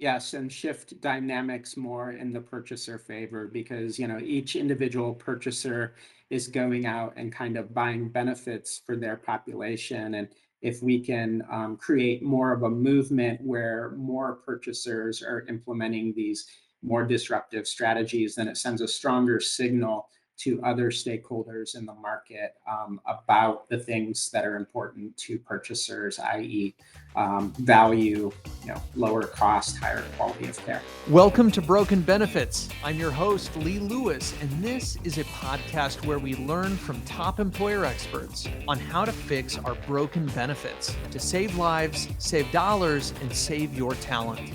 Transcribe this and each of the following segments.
yes, and shift dynamics more in the purchaser favor because, each individual purchaser is going out and kind of buying benefits for their population. And if we can create more of a movement where more purchasers are implementing these more disruptive strategies, then it sends a stronger signal to other stakeholders in the market about the things that are important to purchasers, i.e., value, lower cost, higher quality of care. Welcome to Broken Benefits. I'm your host, Lee Lewis, and this is a podcast where we learn from top employer experts on how to fix our broken benefits to save lives, save dollars, and save your talent.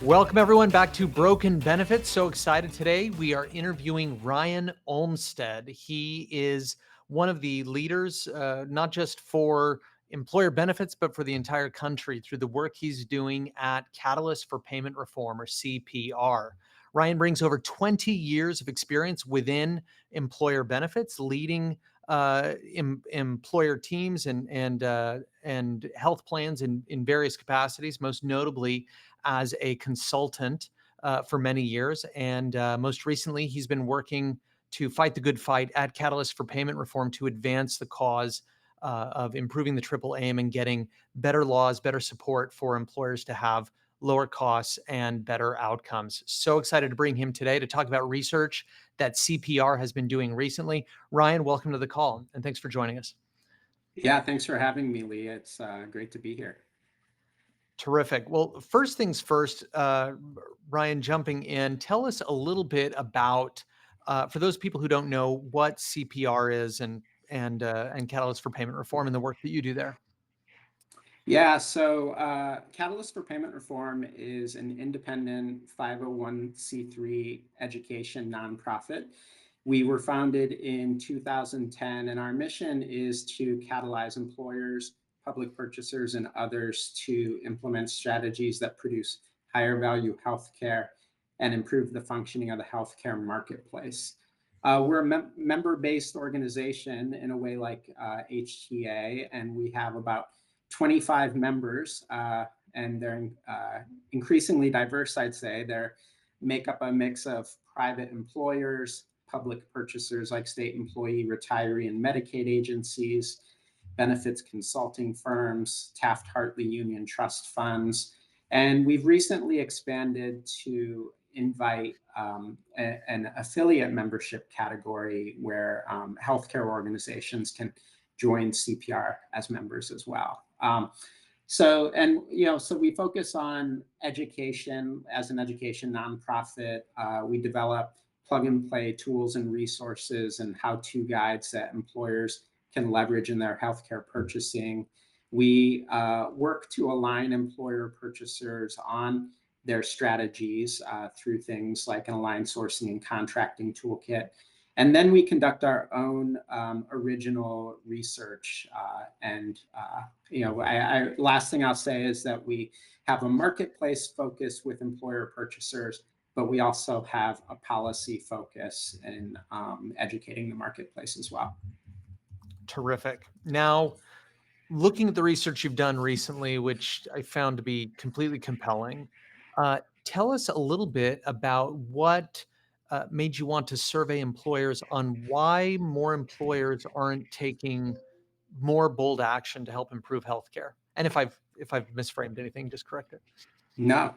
Welcome, everyone, back to Broken Benefits. So excited today. We are interviewing Ryan Olmstead. He is one of the leaders, not just for employer benefits, but for the entire country through the work he's doing at Catalyst for Payment Reform, or CPR. Ryan brings over 20 years of experience within employer benefits, leading employer teams and health plans in various capacities, most notably as a consultant for many years. And most recently, he's been working to fight the good fight at Catalyst for Payment Reform to advance the cause of improving the triple aim and getting better laws, better support for employers to have lower costs and better outcomes. So excited to bring him today to talk about research that CPR has been doing recently. Ryan, welcome to the call, and thanks for joining us. Yeah, thanks for having me, Lee. It's great to be here. Terrific. Well, first things first, Ryan, jumping in, tell us a little bit about, for those people who don't know, what CPR is and Catalyst for Payment Reform and the work that you do there. Yeah, so Catalyst for Payment Reform is an independent 501c3 education nonprofit. We were founded in 2010, and our mission is to catalyze employers, public purchasers, and others to implement strategies that produce higher value healthcare and improve the functioning of the healthcare marketplace. We're a member-based organization in a way like HTA, and we have about 25 members, and they're increasingly diverse, I'd say. They make up a mix of private employers, public purchasers like state employee, retiree, and Medicaid agencies, benefits consulting firms, Taft-Hartley Union trust funds. And we've recently expanded to invite an affiliate membership category where healthcare organizations can join CPR as members as well. So we focus on education as an education nonprofit. We develop plug and play tools and resources and how-to guides that employers can leverage in their healthcare purchasing. We work to align employer purchasers on their strategies through things like an aligned sourcing and contracting toolkit. And then we conduct our own original research. Last thing I'll say is that we have a marketplace focus with employer purchasers, but we also have a policy focus in educating the marketplace as well. Terrific. Now, looking at the research you've done recently, which I found to be completely compelling, tell us a little bit about what made you want to survey employers on why more employers aren't taking more bold action to help improve healthcare. And if I've misframed anything, just correct it. No.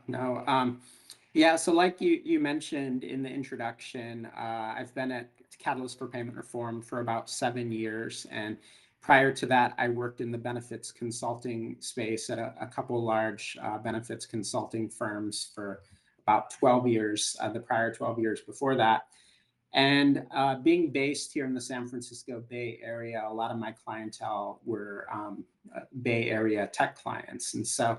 Yeah, so like you mentioned in the introduction, I've been at Catalyst for Payment Reform for about 7 years. And prior to that, I worked in the benefits consulting space at a couple large benefits consulting firms for about 12 years, the prior 12 years before that. And being based here in the San Francisco Bay Area, a lot of my clientele were Bay Area tech clients. And so,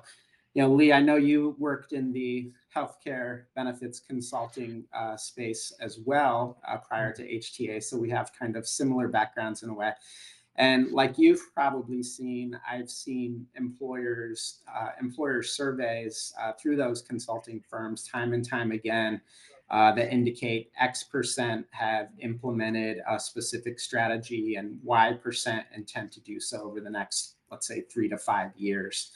Lee, I know you worked in the healthcare benefits consulting space as well prior to HTA. So we have kind of similar backgrounds in a way. And like you've probably seen, I've seen employer surveys through those consulting firms time and time again that indicate X% have implemented a specific strategy and Y% intend to do so over the next, let's say, 3 to 5 years.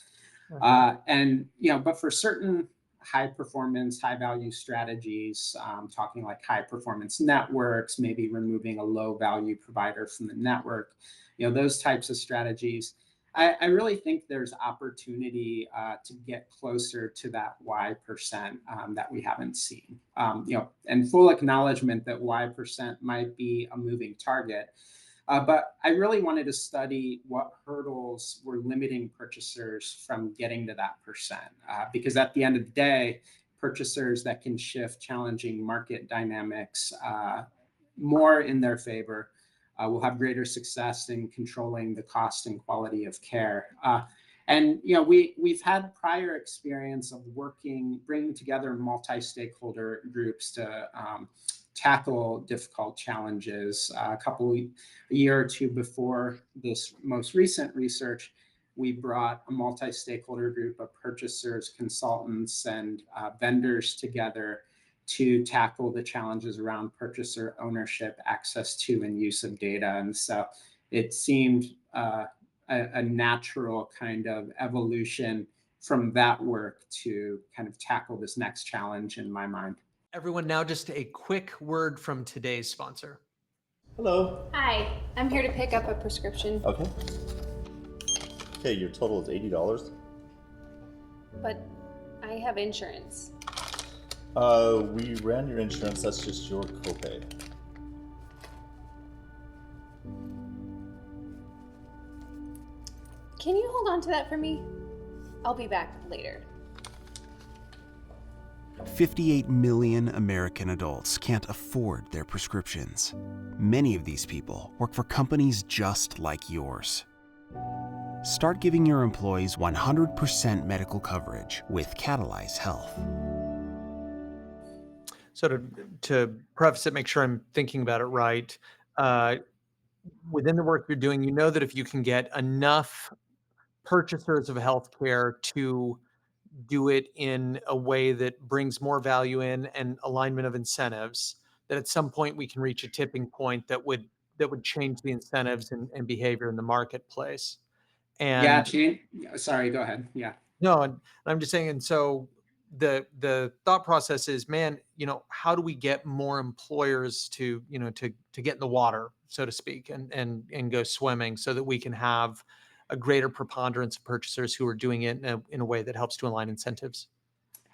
But for certain high performance, high value strategies, talking like high performance networks, maybe removing a low value provider from the network, those types of strategies. I really think there's opportunity to get closer to that Y% that we haven't seen. And full acknowledgement that Y% might be a moving target. But I really wanted to study what hurdles were limiting purchasers from getting to that percent. Because at the end of the day, purchasers that can shift challenging market dynamics more in their favor will have greater success in controlling the cost and quality of care. And we've had prior experience of bringing together multi-stakeholder groups to tackle difficult challenges. A year or two before this most recent research, we brought a multi-stakeholder group of purchasers, consultants, and vendors together to tackle the challenges around purchaser ownership, access to, and use of data. And so it seemed a natural kind of evolution from that work to kind of tackle this next challenge in my mind. Everyone, now just a quick word from today's sponsor. Hello. Hi, I'm here to pick up a prescription, Okay. Okay, your total is $80. but I have insurance. We ran your insurance. That's just your copay. Can you hold on to that for me? I'll be back later. 58 million American adults can't afford their prescriptions. Many of these people work for companies just like yours. Start giving your employees 100% medical coverage with Catalyze Health. So to preface it, make sure I'm thinking about it right. Within the work you're doing, you know that if you can get enough purchasers of healthcare to do it in a way that brings more value in and alignment of incentives, that at some point we can reach a tipping point that would change the incentives and behavior in the marketplace. Yeah, And sorry, go ahead. Yeah. no, and I'm just saying, and so the thought process is, man, how do we get more employers to, to get in the water, so to speak, and go swimming so that we can have a greater preponderance of purchasers who are doing it in a way that helps to align incentives.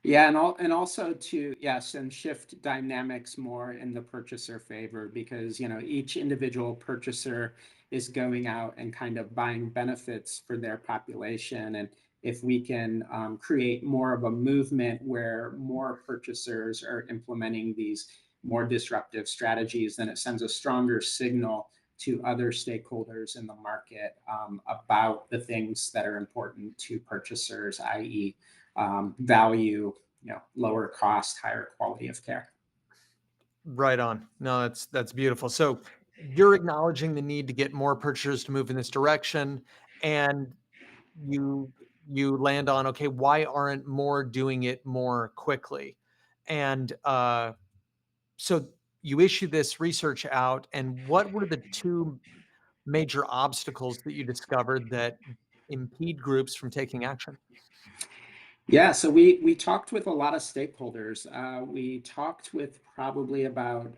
Yeah, and also to, yes, and shift dynamics more in the purchaser favor, because each individual purchaser is going out and kind of buying benefits for their population. And if we can create more of a movement where more purchasers are implementing these more disruptive strategies, then it sends a stronger signal to other stakeholders in the market about the things that are important to purchasers, i.e., value, lower cost, higher quality of care. Right on. No, that's beautiful. So you're acknowledging the need to get more purchasers to move in this direction, and you you land on, okay, why aren't more doing it more quickly? And so you issue this research out, and what were the two major obstacles that you discovered that impede groups from taking action? Yeah, so we talked with a lot of stakeholders. We talked with probably about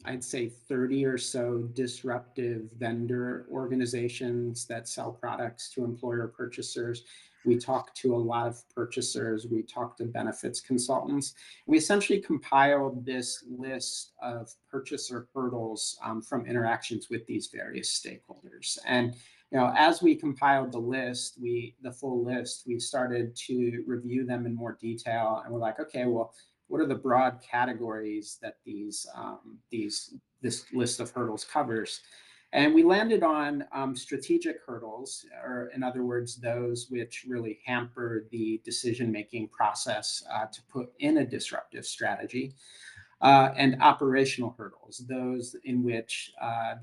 I'd say 30 or so disruptive vendor organizations that sell products to employer purchasers. We talked to a lot of purchasers. We talked to benefits consultants. We essentially compiled this list of purchaser hurdles from interactions with these various stakeholders. And as we compiled the full list, we started to review them in more detail, and we're like, okay, well, what are the broad categories that this list of hurdles covers? And we landed on strategic hurdles, or in other words, those which really hamper the decision-making process to put in a disruptive strategy. And operational hurdles, those in which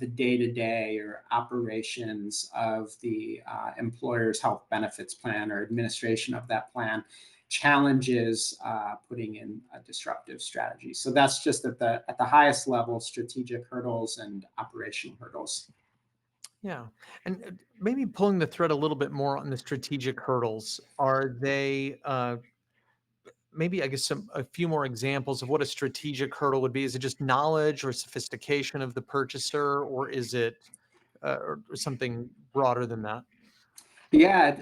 the day-to-day or operations of the employer's health benefits plan or administration of that plan challenges putting in a disruptive strategy. So that's just at the highest level: strategic hurdles and operational hurdles. Yeah. And maybe pulling the thread a little bit more on the strategic hurdles, are they maybe, I guess, a few more examples of what a strategic hurdle would be? Is it just knowledge or sophistication of the purchaser, or is it or something broader than that? Yeah,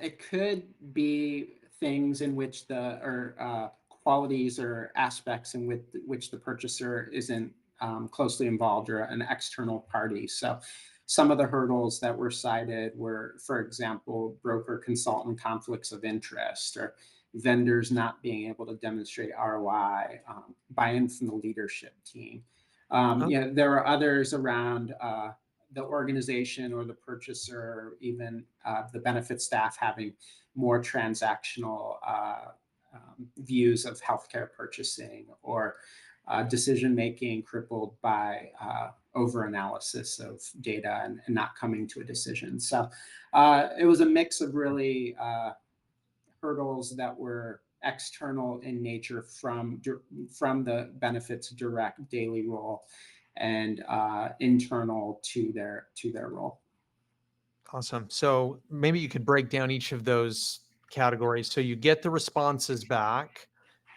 it could be things in which qualities or aspects in which the purchaser isn't closely involved or an external party. So some of the hurdles that were cited were, for example, broker consultant conflicts of interest or vendors not being able to demonstrate ROI, buy-in from the leadership team. Oh, There are others around the organization or the purchaser, even the benefit staff having more transactional views of healthcare purchasing or decision making crippled by over-analysis of data and not coming to a decision. So it was a mix of really hurdles that were external in nature from the benefits direct daily role and internal to their role. awesome. So maybe you could break down each of those categories. So you get the responses back,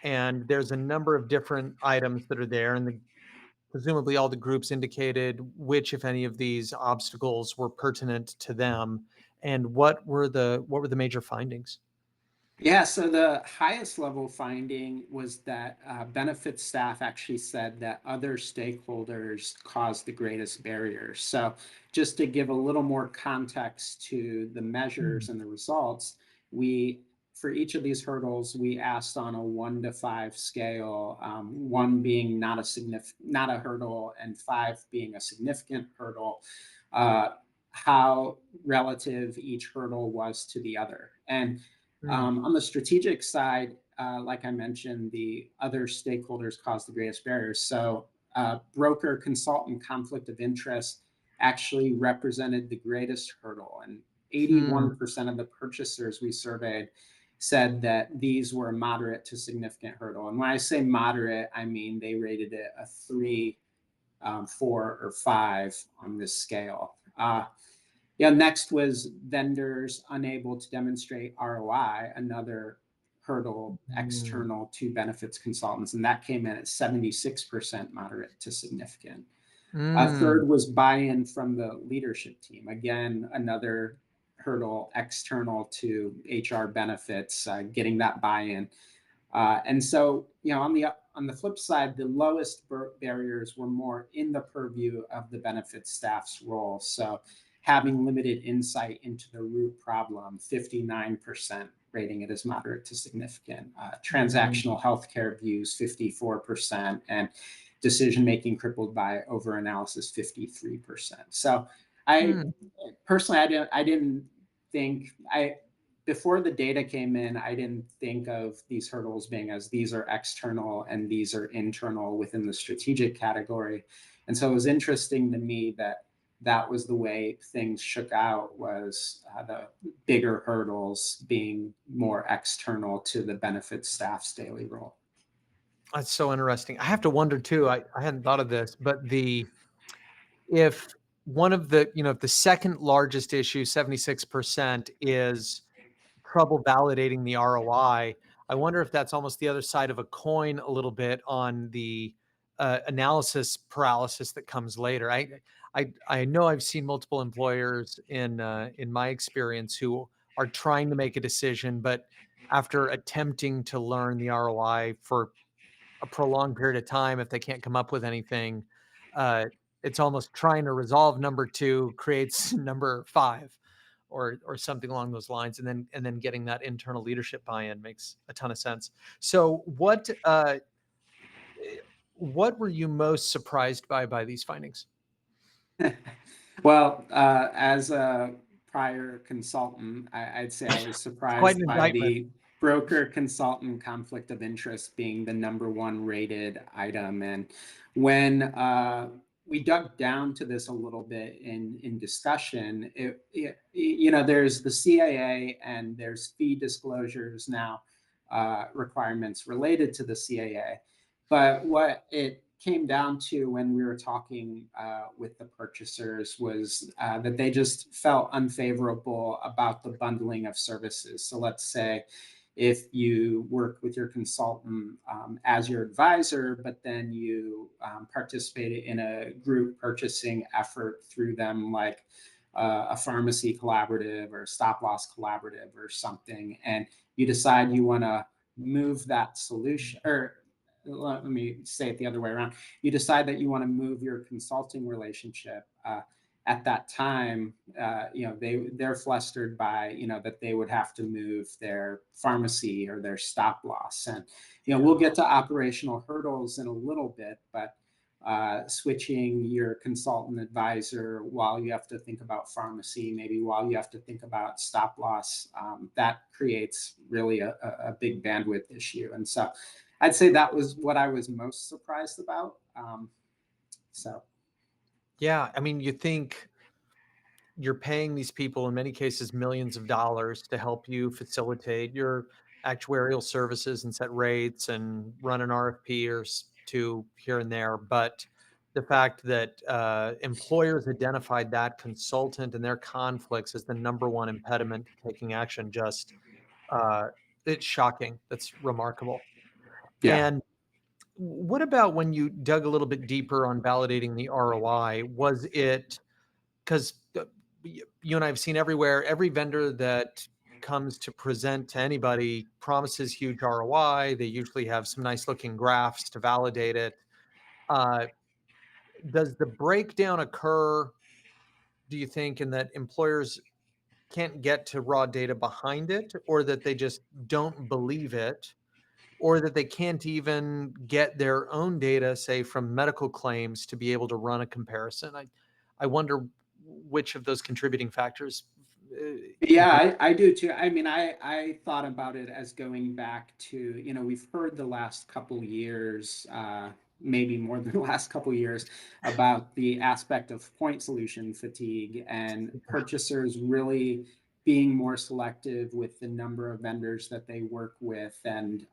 and there's a number of different items that are there, and presumably all the groups indicated which, if any, of these obstacles were pertinent to them, and what were the major findings? Yeah, so the highest level finding was that benefit staff actually said that other stakeholders caused the greatest barriers. So, just to give a little more context to the measures Mm, and the results, we for each of these hurdles, we asked on a 1 to 5 scale, one being not a hurdle, and 5 being a significant hurdle, uh, how relative each hurdle was to the other. And mm, on the strategic side, like I mentioned, the other stakeholders cause the greatest barriers. So, broker consultant conflict of interest actually represented the greatest hurdle, and mm, 81% of the purchasers we surveyed said that these were a moderate to significant hurdle. And when I say moderate, I mean they rated it a 3, 4, or 5 on this scale. Yeah, next was vendors unable to demonstrate ROI, another hurdle mm, external to benefits consultants, and that came in at 76% moderate to significant. mm, Third was buy-in from the leadership team. Again, another hurdle external to HR benefits, getting that buy-in. And so, on the flip side, the lowest barriers were more in the purview of the benefits staff's role. So, having limited insight into the root problem, 59% rating it as moderate to significant. mm, Transactional healthcare views, 54%, and decision making crippled by overanalysis, 53%. So, I mm. personally, I didn't think I before the data came in, I didn't think of these hurdles being as these are external and these are internal within the strategic category. And so it was interesting to me that that was the way things shook out, was the bigger hurdles being more external to the benefit staff's daily role. That's so interesting. I have to wonder too. I hadn't thought of this, but if one of the, if the second largest issue, 76%, is trouble validating the ROI. I wonder if that's almost the other side of a coin a little bit on the analysis paralysis that comes later. I know I've seen multiple employers in my experience who are trying to make a decision, but after attempting to learn the ROI for a prolonged period of time, if they can't come up with anything, uh, it's almost trying to resolve number two creates number five, or something along those lines, and then getting that internal leadership buy-in makes a ton of sense. So what were you most surprised by these findings? Well, as a prior consultant, I'd say I was It's quite surprised an by indictment. the broker consultant conflict of interest being the number one rated item. And when we dug down to this a little bit in discussion, there's the CAA and there's fee disclosures now, requirements related to the CAA. But what it came down to when we were talking with the purchasers was that they just felt unfavorable about the bundling of services. So let's say if you work with your consultant as your advisor, but then you participate in a group purchasing effort through them, like a pharmacy collaborative or a stop loss collaborative or something, and you decide you want to move that solution, or let me say it the other way around. You decide that you want to move your consulting relationship. At that time, they're flustered by that they would have to move their pharmacy or their stop loss, and we'll get to operational hurdles in a little bit, but switching your consultant advisor while you have to think about pharmacy, maybe while you have to think about stop loss, that creates really a big bandwidth issue. And so I'd say that was what I was most surprised about. So Yeah, I mean, you think you're paying these people in many cases millions of dollars to help you facilitate your actuarial services and set rates and run an RFP or two here and there. But the fact that employers identified that consultant and their conflicts as the number one impediment to taking action, just uh, it's shocking. That's remarkable. yeah. And what about when you dug a little bit deeper on validating the ROI? Was it because you and I have seen everywhere, every vendor that comes to present to anybody promises huge ROI. They usually have some nice looking graphs to validate it. Uh, does the breakdown occur, do you think, in that employers can't get to raw data behind it, or that they just don't believe it, or that they can't even get their own data, say from medical claims, to be able to run a comparison? I wonder which of those contributing factors Yeah, increase. I do too. I mean, I thought about it as going back to, we've heard the last couple years, maybe more than the last couple years, about the aspect of point solution fatigue and purchasers really being more selective with the number of vendors that they work with, and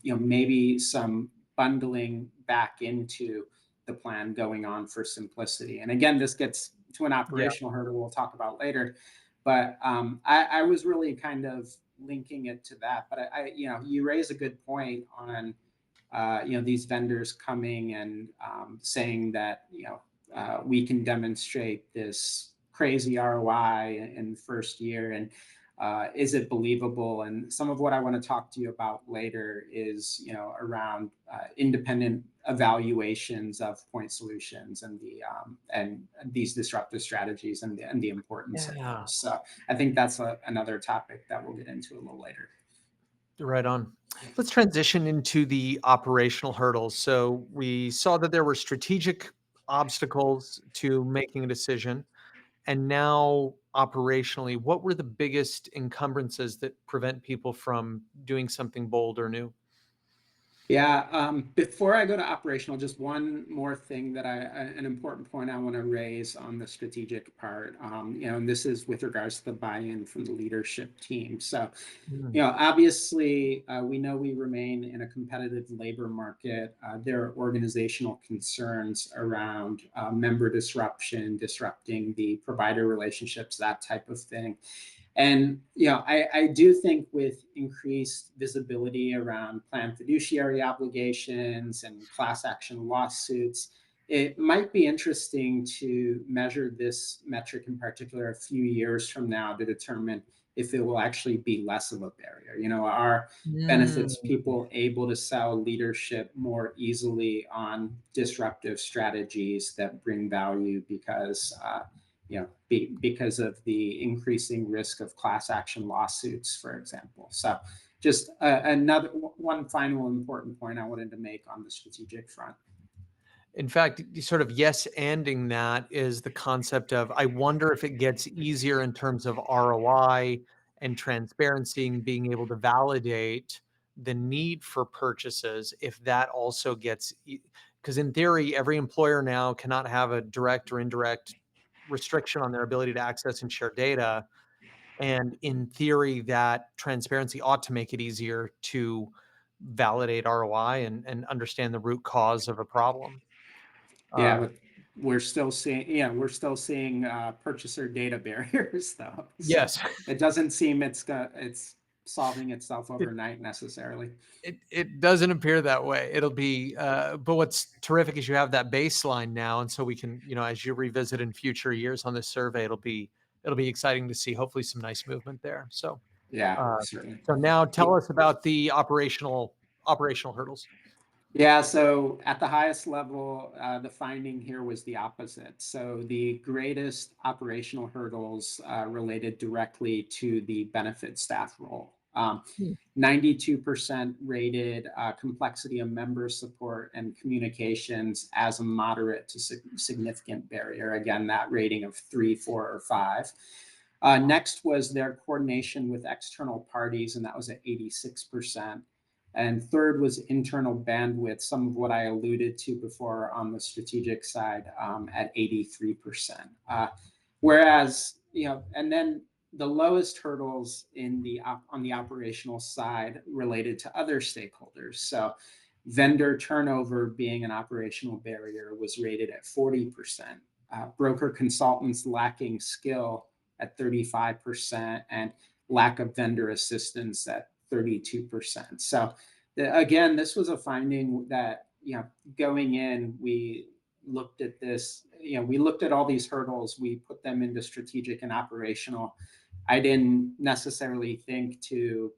maybe some bundling back into the plan going on for simplicity. And again, this gets to an Yeah. operational hurdle we'll talk about later, but I was really kind of linking it to that. But you raise a good point on, these vendors coming and saying that, we can demonstrate this crazy ROI in the first year, and is it believable? And some of what I want to talk to you about later is, around independent evaluations of point solutions and these disruptive strategies and the importance of Yeah. those. So I think that's another topic that we'll get into a little later. Right on. Let's transition into the operational hurdles. So we saw that there were strategic obstacles to making a decision. And now, operationally, what were the biggest encumbrances that prevent people from doing something bold or new? Yeah. Before I go to operational, just one more thing that an important point I want to raise on the strategic part. And this is with regards to the buy-in from the leadership team. So, Mm, obviously, we know we remain in a competitive labor market. There are organizational concerns around member disruption, disrupting the provider relationships, that type of thing. And I do think with increased visibility around plan fiduciary obligations and class action lawsuits, it might be interesting to measure this metric in particular a few years from now to determine if it will actually be less of a barrier. Are benefits mm. people able to sell leadership more easily on disruptive strategies that bring value because because of the increasing risk of class action lawsuits, for example. So just another one final important point I wanted to make on the strategic front. In fact, sort of yes anding that is the concept of, I wonder if it gets easier in terms of ROI and transparency and being able to validate the need for purchases, if that also gets, because in theory, every employer now cannot have a direct or indirect restriction on their ability to access and share data. And in theory, that transparency ought to make it easier to validate ROI and understand the root cause of a problem. Yeah, Uh, but we're still seeing purchaser data barriers though. So yes. it doesn't seem it's solving itself overnight necessarily. It doesn't appear that way. It'll be, but what's terrific is you have that baseline now, and so we can, as you revisit in future years on this survey, it'll be exciting to see hopefully some nice movement there. So, Yeah, uh, certainly. so now tell us about the operational hurdles. Yeah, so at the highest level, the finding here was the opposite. So the greatest operational hurdles related directly to the benefit staff role. Hmm. 92% rated complexity of member support and communications as a moderate to significant barrier. Again, that rating of 3, 4, or 5. Next was their coordination with external parties, and that was at 86%. And third was internal bandwidth, some of what I alluded to before on the strategic side at 83%. Whereas, and then the lowest hurdles on the operational side related to other stakeholders. So vendor turnover being an operational barrier was rated at 40%. Broker consultants lacking skill at 35%, and lack of vendor assistance at 32%. So again, this was a finding that, going in, we looked at this, we looked at all these hurdles, we put them into strategic and operational. I didn't necessarily think to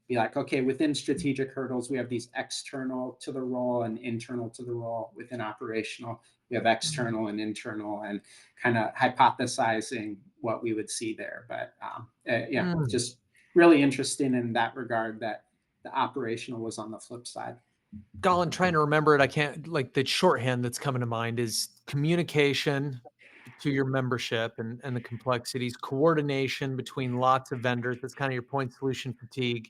be like, okay, within strategic hurdles, we have these external to the role and internal to the role. Within operational, we have external and internal, and kind of hypothesizing what we would see there. But just really interesting in that regard that the operational was on the flip side. Colin, trying to remember it, I can't, like, the shorthand that's coming to mind is communication to your membership and the complexities, coordination between lots of vendors. That's kind of your point solution fatigue,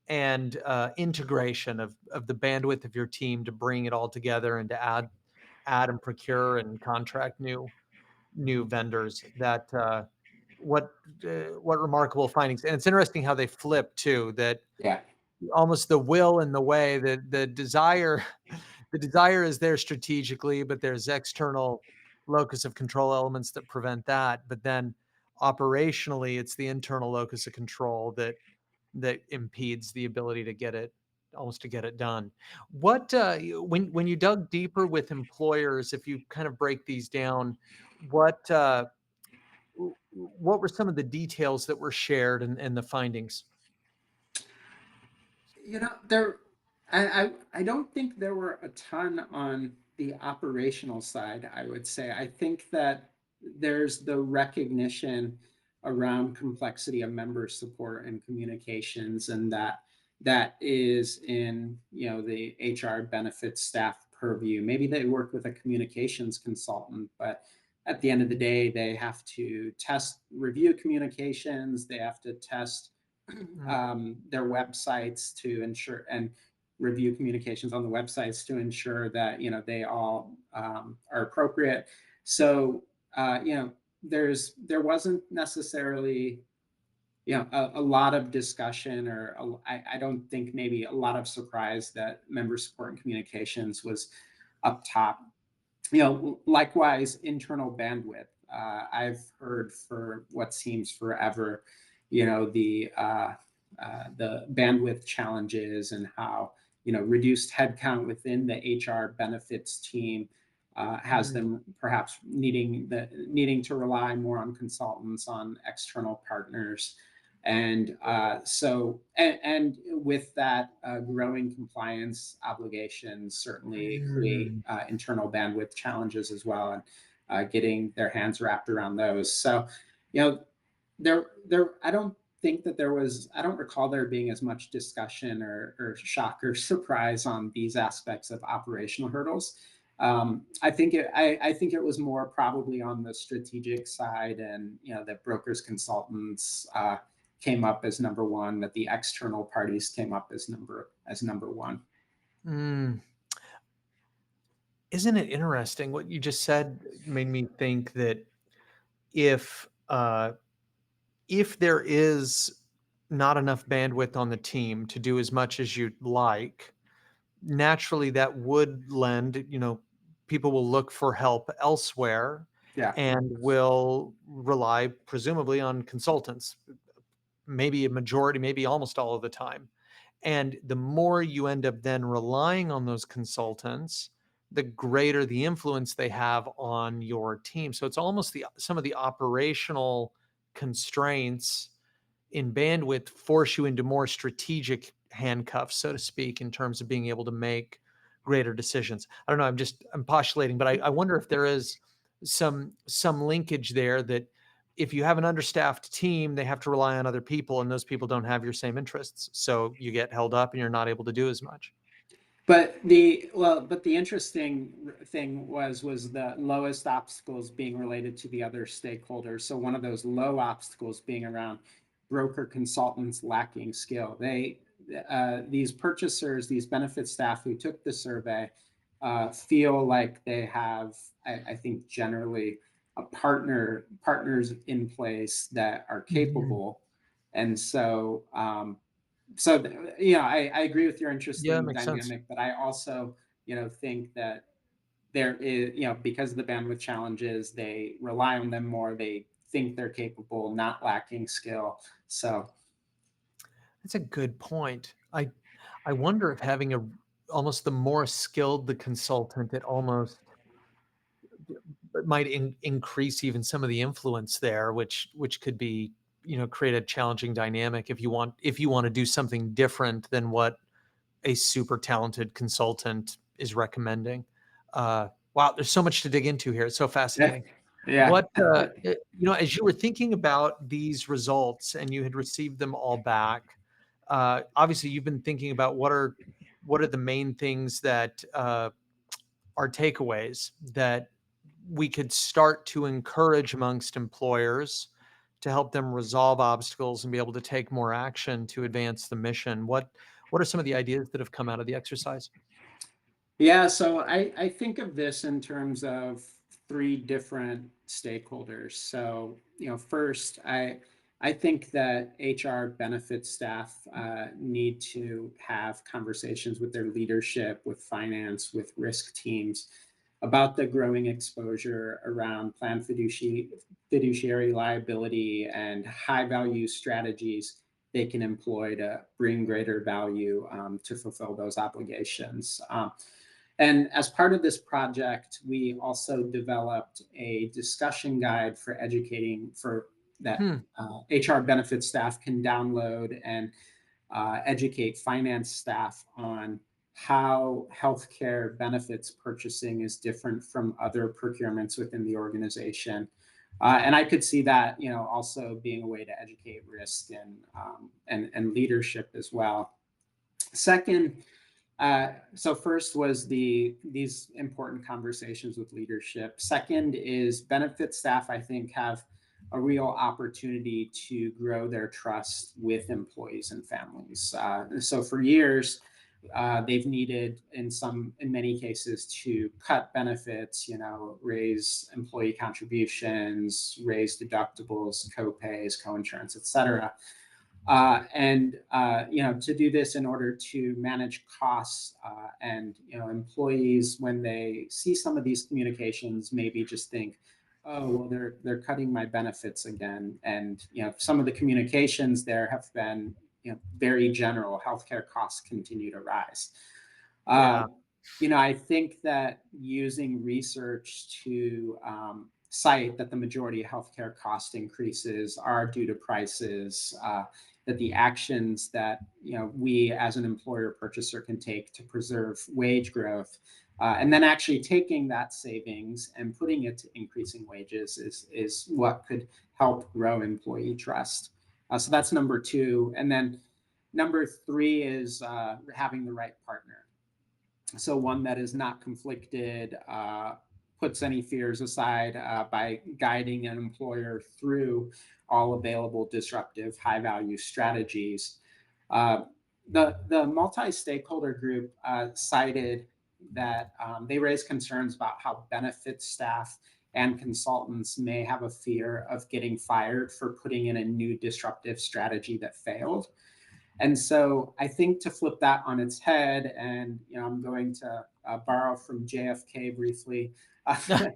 and integration of the bandwidth of your team to bring it all together and to add and procure and contract new vendors. That what remarkable findings. And it's interesting how they flip too, that Yeah. almost the will and the way, that the desire the desire is there strategically, but there's external locus of control elements that prevent that. But then operationally, it's the internal locus of control that impedes the ability to get it, almost to get it done. What when you dug deeper with employers, if you kind of break these down, what what were some of the details that were shared and the findings? There, I don't think there were a ton on the operational side, I would say. I think that there's the recognition around complexity of member support and communications, and that is in, the HR benefits staff purview. Maybe they work with a communications consultant, but at the end of the day, they have to review communications, they have to test their websites to ensure, and review communications on the websites to ensure that, they all are appropriate. So there wasn't necessarily, a lot of discussion, or I don't think maybe a lot of surprise that member support and communications was up top. Likewise, internal bandwidth. I've heard for what seems forever, the bandwidth challenges, and how, reduced headcount within the HR benefits team has them perhaps needing to rely more on consultants, on external partners. And and with that, growing compliance obligations certainly create internal bandwidth challenges as well, and getting their hands wrapped around those. So, you know, I don't think that I don't recall there being as much discussion or shock or surprise on these aspects of operational hurdles. I think it was more probably on the strategic side, and that brokers, consultants came up as number one, that the external parties came up as number one. Isn't it interesting what you just said? Made me think that if there is not enough bandwidth on the team to do as much as you'd like, naturally that would lend, people will look for help elsewhere Yeah. and will rely presumably on consultants, maybe a majority, maybe almost all of the time. And the more you end up then relying on those consultants, the greater the influence they have on your team. So it's almost some of the operational constraints in bandwidth force you into more strategic handcuffs, so to speak, in terms of being able to make greater decisions. I don't know. I'm postulating, but I wonder if there is some linkage there, that if you have an understaffed team, they have to rely on other people, and those people don't have your same interests. So you get held up and you're not able to do as much. But the interesting thing was the lowest obstacles being related to the other stakeholders. So one of those low obstacles being around broker consultants lacking skill. These purchasers, these benefit staff who took the survey, feel like they have, I think, generally partners in place that are capable, and so I agree with your Yeah, it interesting makes sense. dynamic, but I also think that there is, because of the bandwidth challenges, they rely on them more. They think they're capable, not lacking skill. So That's a good point. I wonder if having a almost the more skilled the consultant, it almost might increase even some of the influence there, which could be, create a challenging dynamic if you want to do something different than what a super talented consultant is recommending. Wow, there's so much to dig into here. It's so yeah, fascinating. yeah. What as you were thinking about these results and you had received them all back, obviously you've been thinking about what are the main things that are takeaways that we could start to encourage amongst employers to help them resolve obstacles and be able to take more action to advance the mission. What are some of the ideas that have come out of the exercise? Yeah, so I think of this in terms of three different stakeholders. So, first, I think that HR benefits staff need to have conversations with their leadership, with finance, with risk teams about the growing exposure around planned fiduciary liability and high value strategies they can employ to bring greater value to fulfill those obligations. And as part of this project, we also developed a discussion guide for educating for that Hmm. HR benefit staff can download and educate finance staff on how healthcare benefits purchasing is different from other procurements within the organization. And I could see that, also being a way to educate risk and leadership as well. Second, so first was these important conversations with leadership. Second is benefit staff, I think, have a real opportunity to grow their trust with employees and families. So for years, they've needed in many cases to cut benefits, raise employee contributions, raise deductibles, co-pays, co-insurance, et cetera. And to do this in order to manage costs, and employees, when they see some of these communications, maybe just think, oh well, they're cutting my benefits again. And some of the communications there have been very general. Healthcare costs continue to rise. uh, Yeah. I think that using research to cite that the majority of healthcare cost increases are due to prices, that the actions that we as an employer purchaser can take to preserve wage growth, and then actually taking that savings and putting it to increasing wages is what could help grow employee trust. So that's number two, and then number three is having the right partner. So one that is not conflicted, puts any fears aside by guiding an employer through all available disruptive high value strategies. Uh, the multi-stakeholder group cited that they raised concerns about how benefit staff and consultants may have a fear of getting fired for putting in a new disruptive strategy that failed. And so I think to flip that on its head, and I'm going to borrow from JFK briefly. Uh,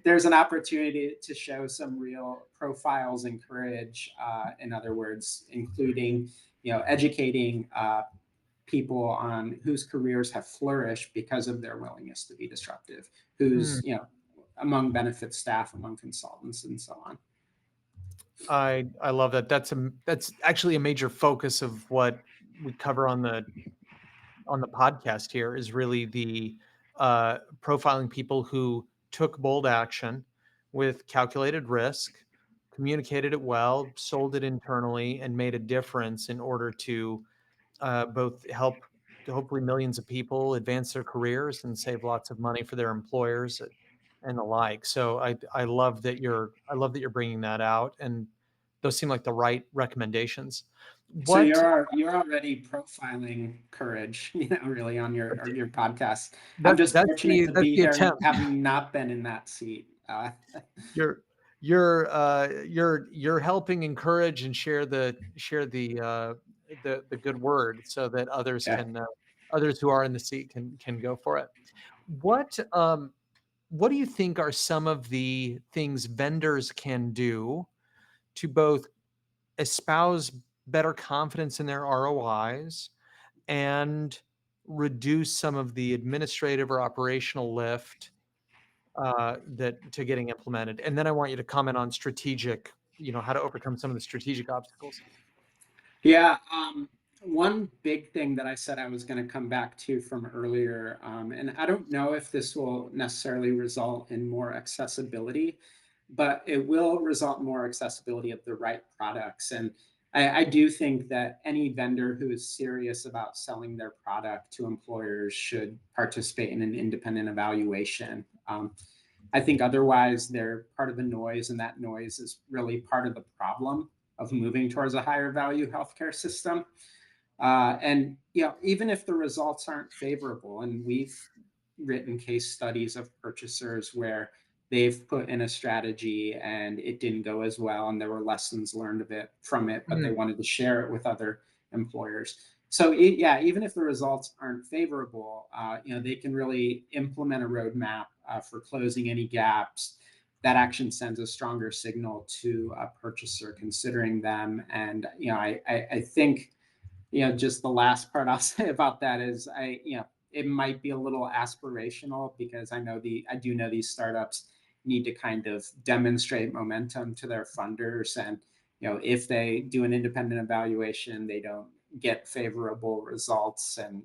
there's an opportunity to show some real profiles and courage. In other words, including educating people on whose careers have flourished because of their willingness to be disruptive, who's among benefit staff, among consultants, and so on. I love that. That's actually a major focus of what we cover on the podcast here is really the profiling people who took bold action with calculated risk, communicated it well, sold it internally, and made a difference in order to both help hopefully millions of people advance their careers and save lots of money for their employers and the like. So I love that you're bringing that out, and those seem like the right recommendations. So What you're already profiling courage, really on your podcast. I'm that just that's fortunate the to that's be the here, attempt. having not been in that seat. You're you're helping encourage and share the good word so that Yeah. others who are in the seat can go for it. What do you think are some of the things vendors can do to both espouse better confidence in their ROIs and reduce some of the administrative or operational lift that to getting implemented? And then I want you to comment on strategic, how to overcome some of the strategic obstacles. Yeah. One big thing that I said I was going to come back to from earlier, and I don't know if this will necessarily result in more accessibility, but it will result in more accessibility of the right products. And I do think that any vendor who is serious about selling their product to employers should participate in an independent evaluation. I think otherwise they're part of the noise, and that noise is really part of the problem of moving towards a higher value healthcare system. And even if the results aren't favorable, and we've written case studies of purchasers where they've put in a strategy and it didn't go as well, and there were lessons learned from it, but they Mm, wanted to share it with other employers. So yeah, even if the results aren't favorable, they can really implement a roadmap for closing any gaps. That action sends a stronger signal to a purchaser considering them. And I think just the last part I'll say about that is it might be a little aspirational, because I do know these startups need to kind of demonstrate momentum to their funders. And, if they do an independent evaluation, they don't get favorable results, and,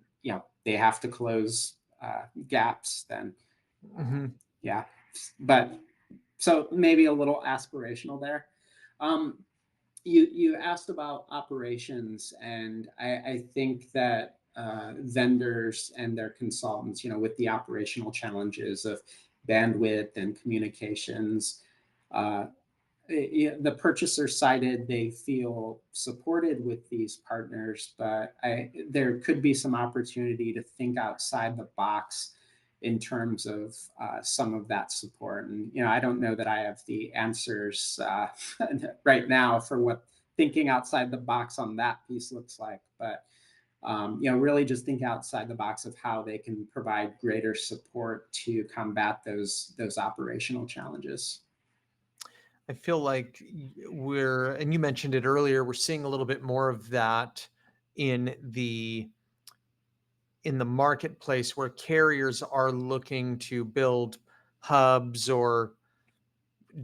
they have to close gaps, then mhm. yeah. But so maybe a little aspirational there. Um, you asked about operations, and I think that vendors and their consultants, with the operational challenges of bandwidth and communications, uh, the purchaser sided, they feel supported with these partners, but there could be some opportunity to think outside the box in terms of some of that support. And I don't know that I have the answers right now for what thinking outside the box on that piece looks like, but really just think outside the box of how they can provide greater support to combat those operational challenges. I feel like and you mentioned it earlier, we're seeing a little bit more of that in the marketplace where carriers are looking to build hubs or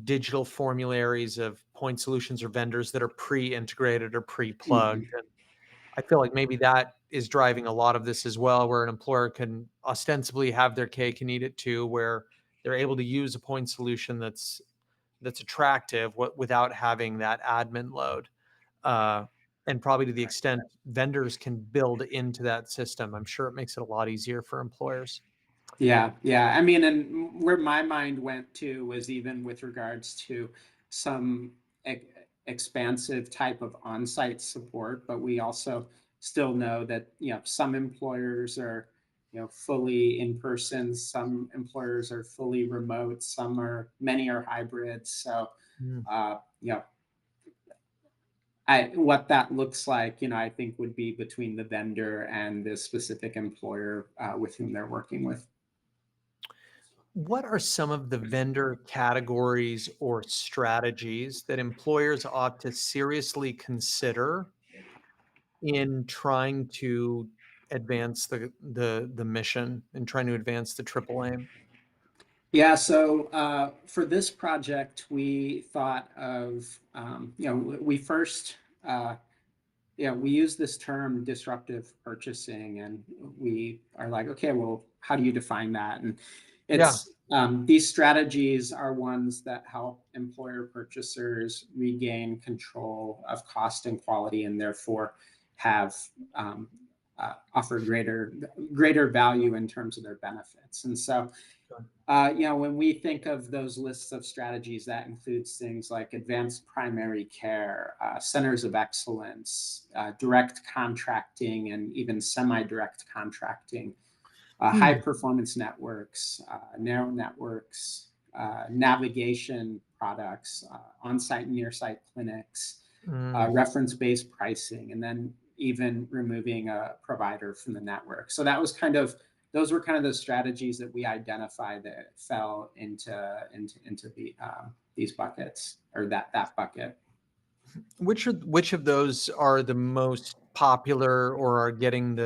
digital formularies of point solutions or vendors that are pre-integrated or pre-plugged. Mhm. And I feel like maybe that is driving a lot of this as well, where an employer can ostensibly have their cake and eat it too, where they're able to use a point solution that's attractive without having that admin load. Uh, and probably to the extent vendors can build into that system, I'm sure it makes it a lot easier for employers. Yeah, yeah. I mean, and where my mind went to was even with regards to some expansive type of on-site support, but we also still know that some employers are fully in person, some employers are fully remote, many are hybrid. So Mm. uh, you know what that looks like, I think would be between the vendor and the specific employer with whom they're working with. What are some of the vendor categories or strategies that employers ought to seriously consider in trying to advance the mission and trying to advance the triple aim? Yeah, so for this project, we thought of, we first, we use this term disruptive purchasing, and we are like, okay, well, how do you define that? And Yeah. it's these strategies are ones that help employer purchasers regain control of cost and quality, and therefore have offer greater value in terms of their benefits. And so when we think of those lists of strategies, that includes things like advanced primary care, centers of excellence, direct contracting, and even semi-direct contracting, high Hmm. performance networks, narrow networks, navigation products, on-site and near-site clinics, Mm. reference-based pricing, and then even removing a provider from the network. So those were kind of the strategies that we identified that fell into these buckets, or that bucket. Which of those are the most popular or are getting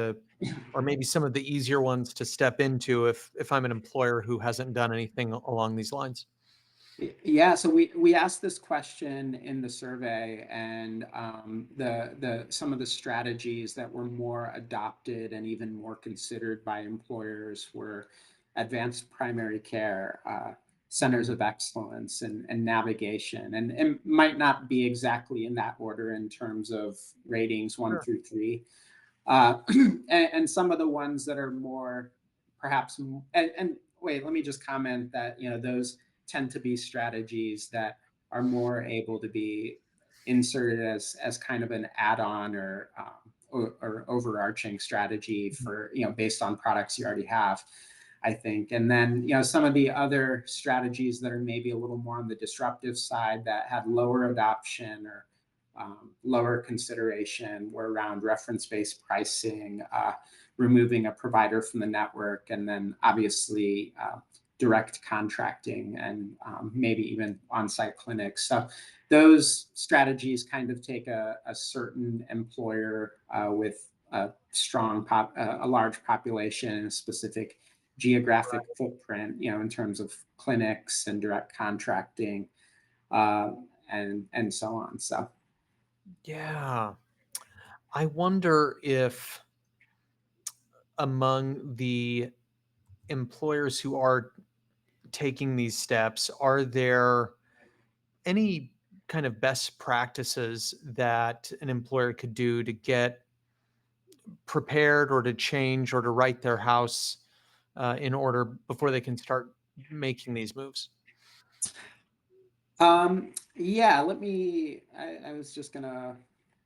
or maybe some of the easier ones to step into if I'm an employer who hasn't done anything along these lines? Yeah, so we asked this question in the survey, and the some of the strategies that were more adopted and even more considered by employers were advanced primary care, centers of excellence, and navigation. And it might not be exactly in that order in terms of ratings one Sure. through three, and some of the ones that are more perhaps and wait, let me just comment that those tend to be strategies that are more able to be inserted as kind of an add-on, or overarching strategy Mhm. for based on products you already have, I think. And then some of the other strategies that are maybe a little more on the disruptive side that had lower adoption or lower consideration were around reference-based pricing, removing a provider from the network, and then obviously direct contracting, and maybe even on-site clinics. So those strategies kind of take a certain employer with a a large population and a specific geographic footprint, in terms of clinics and direct contracting, uh, and so on. So. Yeah. I wonder if among the employers who are taking these steps, are there any kind of best practices that an employer could do to get prepared or to change or to write their house in order before they can start making these moves? Yeah, I was just gonna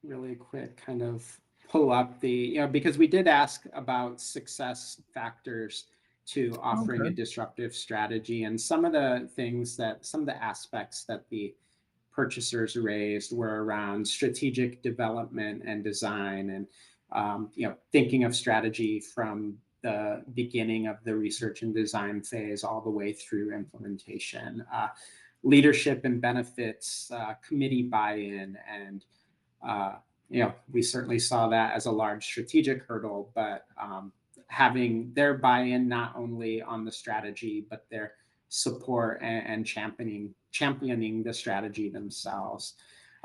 really quick kind of pull up because we did ask about success factors to offering a Okay. disruptive strategy, and some of the aspects that the purchasers raised were around strategic development and design, and thinking of strategy from the beginning of the research and design phase all the way through implementation, leadership and benefits, committee buy-in, and we certainly saw that as a large strategic hurdle, but having their buy-in not only on the strategy, but their support and championing the strategy themselves.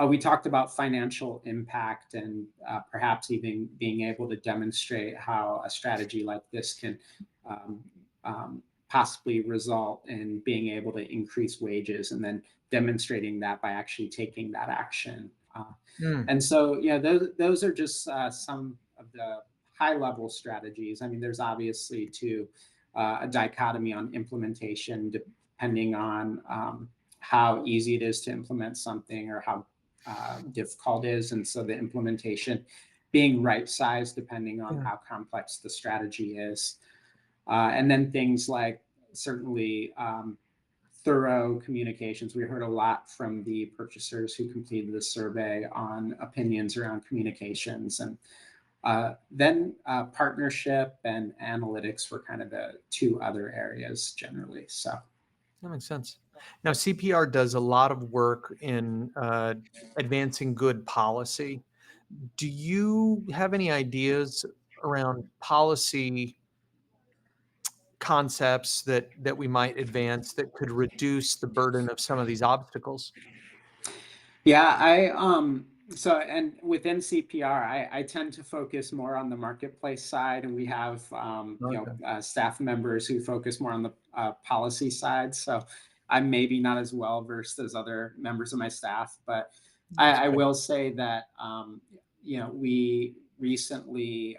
We talked about financial impact, and perhaps even being able to demonstrate how a strategy like this can um, possibly result in being able to increase wages, and then demonstrating that by actually taking that action. Mm. And so, those are just some of the high level strategies. I mean, there's obviously a dichotomy on implementation, depending on how easy it is to implement something, or how difficult it is. And so the implementation being right sized depending on Yeah. how complex the strategy is. And then things like certainly thorough communications. We heard a lot from the purchasers who completed the survey on opinions around communications. And then partnership and analytics were kind of the two other areas generally. So That makes sense. Now, CPR does a lot of work in advancing good policy. Do you have any ideas around policy concepts that we might advance that could reduce the burden of some of these obstacles? yeah, so and within CPR, I tend to focus more on the marketplace side, and we have Okay. staff members who focus more on the policy side. So I'm maybe not as well versed as other members of my staff, but That's I good. will say that we recently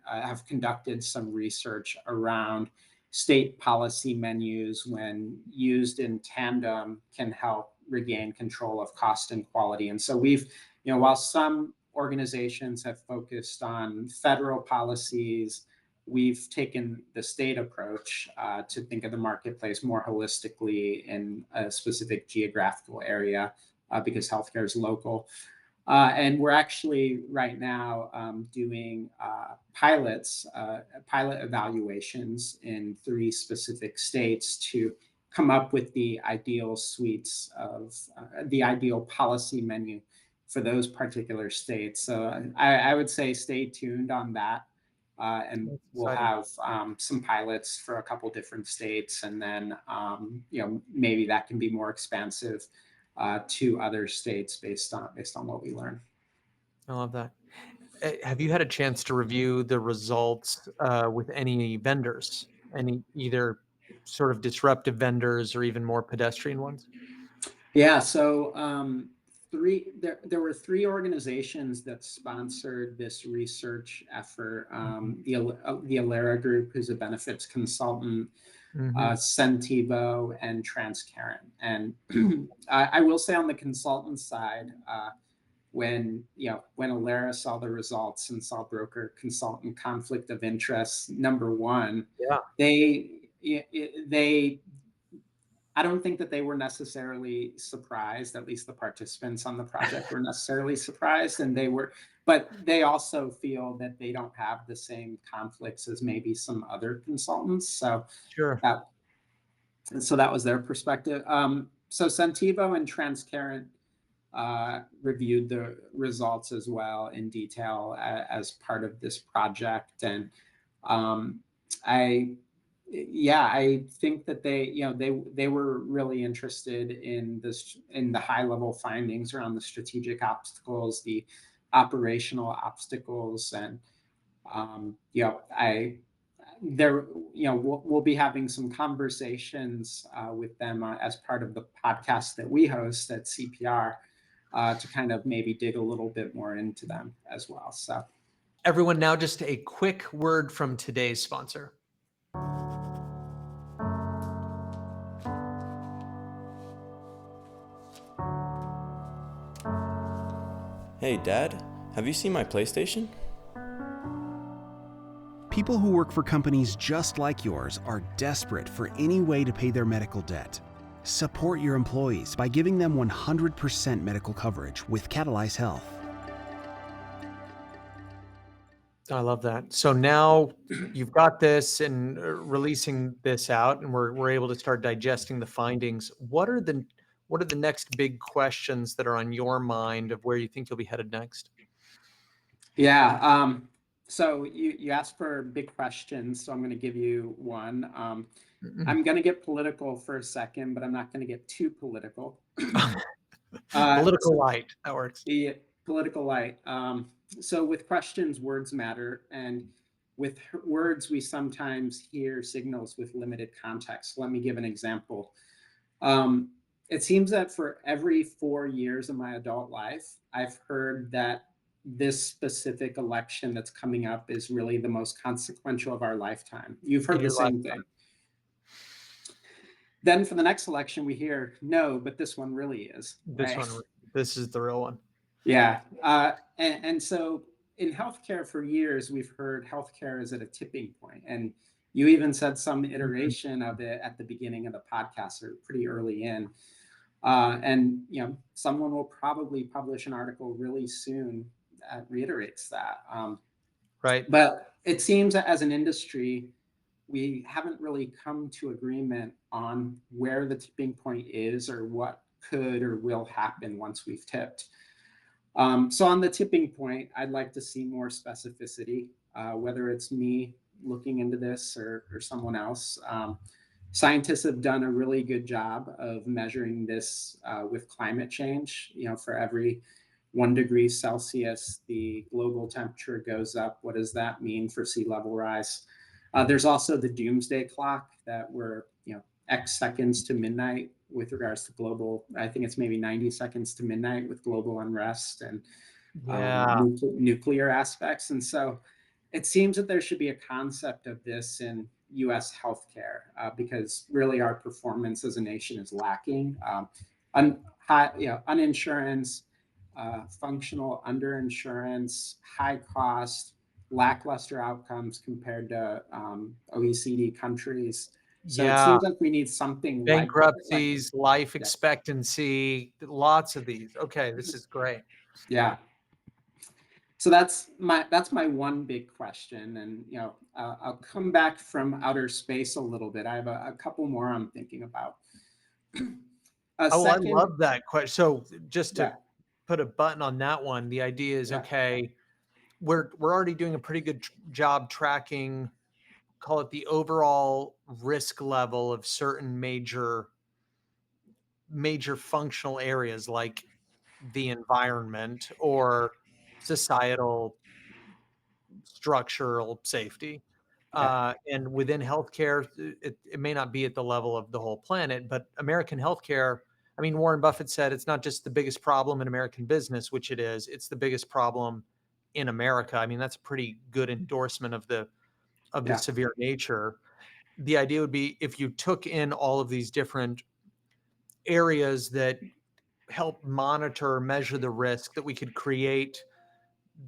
have conducted some research around state policy menus when used in tandem can help regain control of cost and quality. And so we've, while some organizations have focused on federal policies, we've taken the state approach to think of the marketplace more holistically in a specific geographical area because healthcare is local. And we're actually right now doing pilot evaluations in 3 specific states to come up with the ideal suites of the ideal policy menu for those particular states. So I would say stay tuned on that. And That's we'll exciting. have some pilots for a couple different states, and then maybe that can be more expansive to other states based on what we learn. I love that. Have you had a chance to review the results with any vendors, any either sort of disruptive vendors or even more pedestrian ones? Yeah, so there were 3 organizations that sponsored this research effort. The Alera Group, who's a benefits consultant, Mm-hmm. Centivo, and Transparent. And I will say on the consultant side, when Alera saw the results and saw broker consultant conflict of interest number 1, Yeah, they I don't think that they were necessarily surprised. At least the participants on the project were necessarily surprised, but they also feel that they don't have the same conflicts as maybe some other consultants. sure. That so that was their perspective. So Centivo and Transparent reviewed the results as well in detail as part of this project, and um, I I think that they were really interested in the high level findings around the strategic obstacles, the operational obstacles, and I there we'll be having some conversations with them as part of the podcast that we host at CPR to kind of maybe dig a little bit more into them as well. So Everyone, now just a quick word from today's sponsor. Hey, Dad, have you seen my PlayStation? People who work for companies just like yours are desperate for any way to pay their medical debt. Support your employees by giving them 100% medical coverage with Catalyze Health. I love that. So now you've got this and releasing this out, and we're able to start digesting the findings. What are the next big questions that are on your mind of where you think you'll be headed next? yeah, so you asked for big questions, so I'm going to give you one. I'm going to get political for a second, but I'm not going to get too political. Political light. That works. The political light. So with questions, words matter, and with words, we sometimes hear signals with limited context. Let me give an example. It seems that for every 4 years of my adult life, I've heard that this specific election that's coming up is really the most consequential of our lifetime. You've In heard the your same lifetime. thing. Then for the next election, we hear, no, but this one really is. This Right? one, this is the real one. Yeah. And so in healthcare for years, we've heard healthcare is at a tipping point. And You even said some iteration of it at the beginning of the podcast, or pretty early in. And someone will probably publish an article really soon that reiterates that. Right. But it seems that as an industry, we haven't really come to agreement on where the tipping point is, or what could or will happen once we've tipped. So on the tipping point, I'd like to see more specificity, whether it's me looking into this, or someone else. Scientists have done a really good job of measuring this with climate change. For every 1 degree Celsius, the global temperature goes up. What does that mean for sea level rise? There's also the doomsday clock that we're, X seconds to midnight with regards to global. I think it's maybe 90 seconds to midnight with global unrest and Yeah. nuclear aspects. And so it seems that there should be a concept of this in US healthcare, because really our performance as a nation is lacking. Uninsurance, functional underinsurance, high cost, lackluster outcomes compared to OECD countries. So it Yeah. seems like we need something like Bankruptcies, life yeah, expectancy, lots of these. Okay, this is great. yeah. So that's my one big question, and I'll come back from outer space a little bit. I have a couple more I'm thinking about. A Oh, I second, love that question. So just to yeah, put a button on that one, the idea is, yeah, okay, we're already doing a pretty good job tracking, call it the overall risk level of certain major functional areas like the environment or societal structural safety. yeah, And within healthcare, it may not be at the level of the whole planet, but American healthcare, I mean, Warren Buffett said it's not just the biggest problem in American business, which it is, it's the biggest problem in America. I mean, that's a pretty good endorsement of the yeah, severe nature. The idea would be if you took in all of these different areas that help monitor, measure the risk, that we could create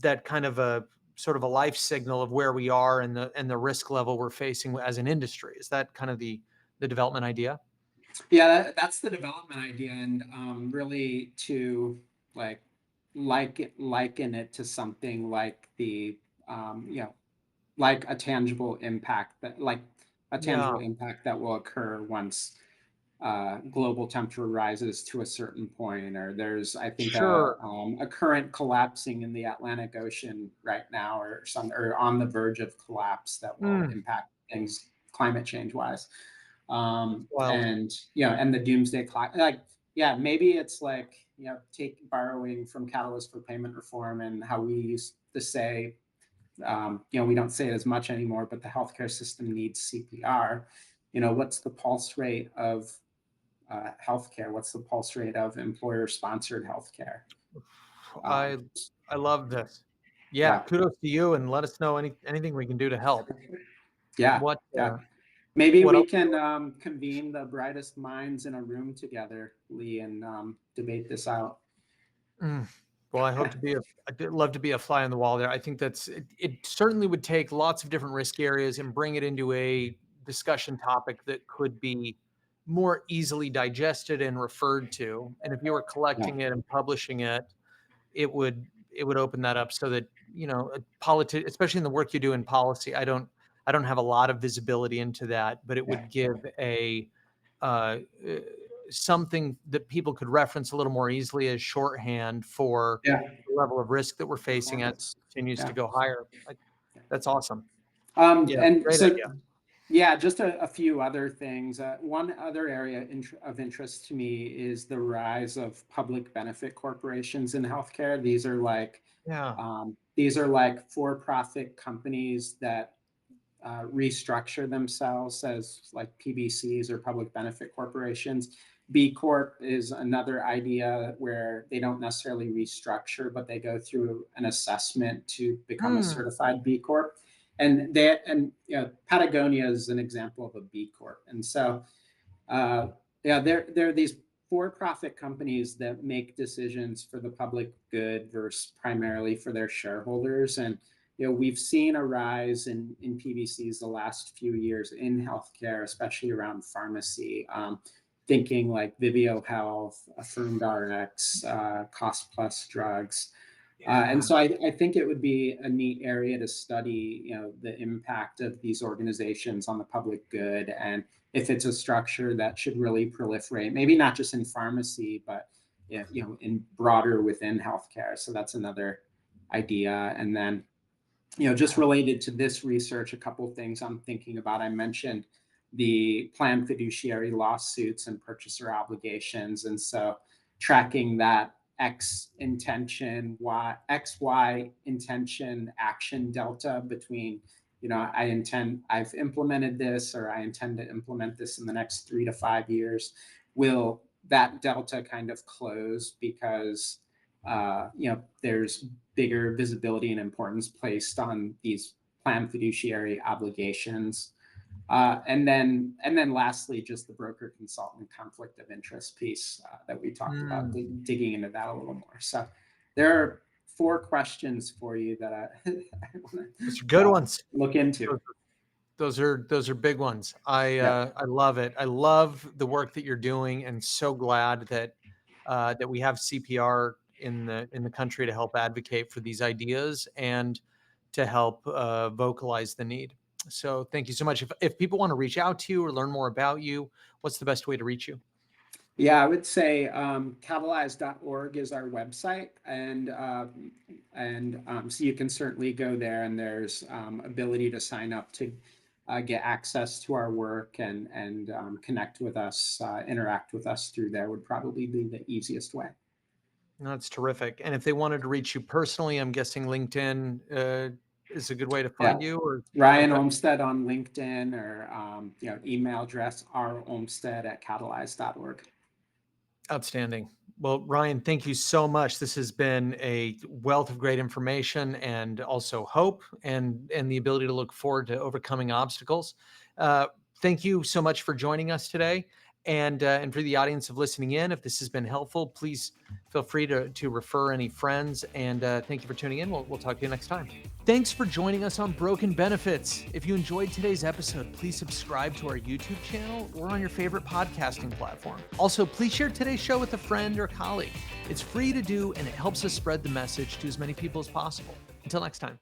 that kind of a sort of a life signal of where we are and the risk level we're facing as an industry. Is that kind of the development idea? yeah. That's the development idea, and really to like liken it to something like the like a tangible impact Yeah, that will occur once global temperature rises to a certain point, or there's, I think, sure. a current collapsing in the Atlantic Ocean right now, or on the verge of collapse that will Mm, impact things climate change wise. that's wild. And and the doomsday clock, like, yeah, maybe it's like, take borrowing from Catalyst for Payment Reform, and how we used to say, we don't say it as much anymore, but the healthcare system needs CPR. What's the pulse rate of healthcare? What's the pulse rate of employer-sponsored healthcare? I Um, I love this. Yeah, yeah, kudos to you, and let us know anything we can do to help. yeah, What yeah. Maybe what we else? can convene the brightest minds in a room together, Lee, and debate this out. Mm. Well, I'd love to be a fly on the wall there. I think it certainly would take lots of different risk areas and bring it into a discussion topic that could be more easily digested and referred to. And if you were Yeah, collecting it and publishing it, it would open that up so that, especially in the work you do in policy, I don't have a lot of visibility into that, but it yeah, would give a uh, uh, something that people could reference a little more easily as shorthand for yeah. the level of risk that we're facing as Performance. it continues to Yeah. go higher. That's awesome. Yeah, And great so, idea. yeah, just a few other things. One other area of interest to me is the rise of public benefit corporations in healthcare. Yeah. These are like for-profit companies that restructure themselves as like PBCs, or public benefit corporations. B Corp is another idea where they don't necessarily restructure, but they go through an assessment to become a Hmm. certified B Corp. And Patagonia is an example of a B Corp. And so yeah, there are these for-profit companies that make decisions for the public good versus primarily for their shareholders. And we've seen a rise in PVCs the last few years in healthcare, especially around pharmacy. Thinking like Viveo Health, Affirmed RX, Cost Plus drugs. And so I think it would be a neat area to study, the impact of these organizations on the public good, and if it's a structure that should really proliferate, maybe not just in pharmacy, but in broader within healthcare. So that's another idea. And then, just related to this research, a couple of things I'm thinking about. I mentioned the planned fiduciary lawsuits and purchaser obligations. And so tracking that X intention, Y intention action delta between, I've implemented this, or I intend to implement this in the next 3 to 5 years. Will that delta kind of close because, there's bigger visibility and importance placed on these planned fiduciary obligations? And then lastly, just the broker consultant conflict of interest piece that we talked about, digging into that a little more. So there are 4 questions for you that I want Those are good ones. to look into. Those are big ones. I love it. I love the work that you're doing, and so glad that we have CPR in the country to help advocate for these ideas and to help vocalize the need. So thank you so much. If people want to reach out to you or learn more about you, what's the best way to reach you? Yeah, I would say catalyze.org is our website, and so you can certainly go there, and there's ability to sign up to get access to our work and connect with us, interact with us through there would probably be the easiest way. That's terrific. And if they wanted to reach you personally, I'm guessing LinkedIn is a good way to Yeah. find you. Or Ryan okay. Olmstead on LinkedIn, or email address rolmstead@catalyze.org. Outstanding. Well, Ryan, thank you so much. This has been a wealth of great information, and also hope, and the ability to look forward to overcoming obstacles. Thank you so much for joining us today. And for the audience of listening in, if this has been helpful, please feel free to refer any friends. And thank you for tuning in. We'll talk to you next time. Thanks for joining us on Broken Benefits. If you enjoyed today's episode, please subscribe to our YouTube channel or on your favorite podcasting platform. Also, please share today's show with a friend or colleague. It's free to do, and it helps us spread the message to as many people as possible. Until next time.